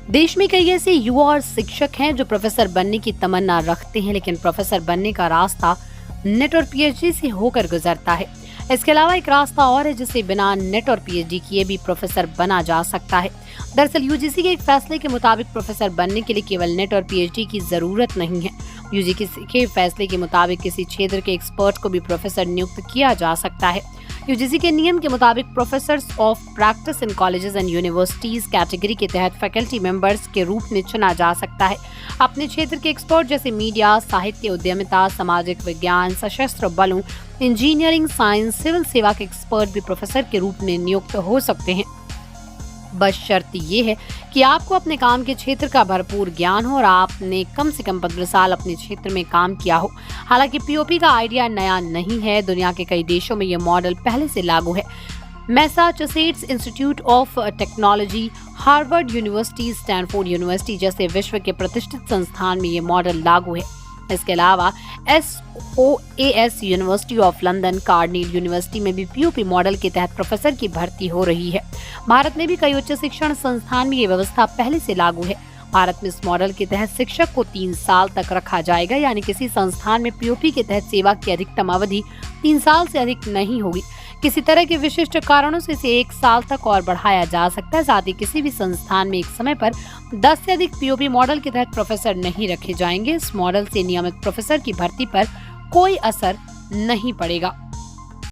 देश में कई ऐसे युवा और शिक्षक हैं जो प्रोफेसर बनने की तमन्ना रखते हैं, लेकिन प्रोफेसर बनने का रास्ता नेट और पीएचडी से होकर गुजरता है। इसके अलावा एक रास्ता और है जिसे बिना नेट और पीएचडी किए भी प्रोफेसर बना जा सकता है। दरअसल यूजीसी के एक फैसले के मुताबिक प्रोफेसर बनने के लिए केवल नेट और पीएचडी की जरूरत नहीं है। यूजीसी के फैसले के मुताबिक किसी क्षेत्र के एक्सपर्ट को भी प्रोफेसर नियुक्त किया जा सकता है। यूजीसी के नियम के मुताबिक professors of practice in colleges and universities category के तहत फैकल्टी मेंबर्स के रूप में चुना जा सकता है। अपने क्षेत्र के एक्सपर्ट जैसे मीडिया, साहित्य, उद्यमिता, सामाजिक विज्ञान, सशस्त्र बलों, इंजीनियरिंग, साइंस, सिविल सेवा के एक्सपर्ट भी प्रोफेसर के रूप में नियुक्त हो सकते हैं। बस शर्त ये है कि आपको अपने काम के क्षेत्र का भरपूर ज्ञान हो और आपने कम से कम 15 साल अपने क्षेत्र में काम किया हो। हालांकि पीओपी का आइडिया नया नहीं है, दुनिया के कई देशों में ये मॉडल पहले से लागू है। Massachusetts institute of technology, Harvard university, Stanford university जैसे विश्व के प्रतिष्ठित संस्थान में ये मॉडल लागू है। इसके अलावा SOAS university of London, Cornell university में भी पीओपी मॉडल के तहत प्रोफेसर की भर्ती हो रही है। भारत में भी कई उच्च शिक्षण संस्थान में ये व्यवस्था पहले से लागू है। भारत में इस मॉडल के तहत शिक्षक को 3 साल तक रखा जाएगा, यानी किसी संस्थान में पीओपी के तहत सेवा की अधिकतम अवधि 3 साल से अधिक नहीं होगी। किसी तरह के विशिष्ट कारणों से इसे 1 साल तक और बढ़ाया जा सकता है। साथ ही किसी भी संस्थान में एक समय पर 10 से अधिक पीओपी मॉडल के तहत प्रोफेसर नहीं रखे जाएंगे। इस मॉडल से नियमित प्रोफेसर की भर्ती पर कोई असर नहीं पड़ेगा।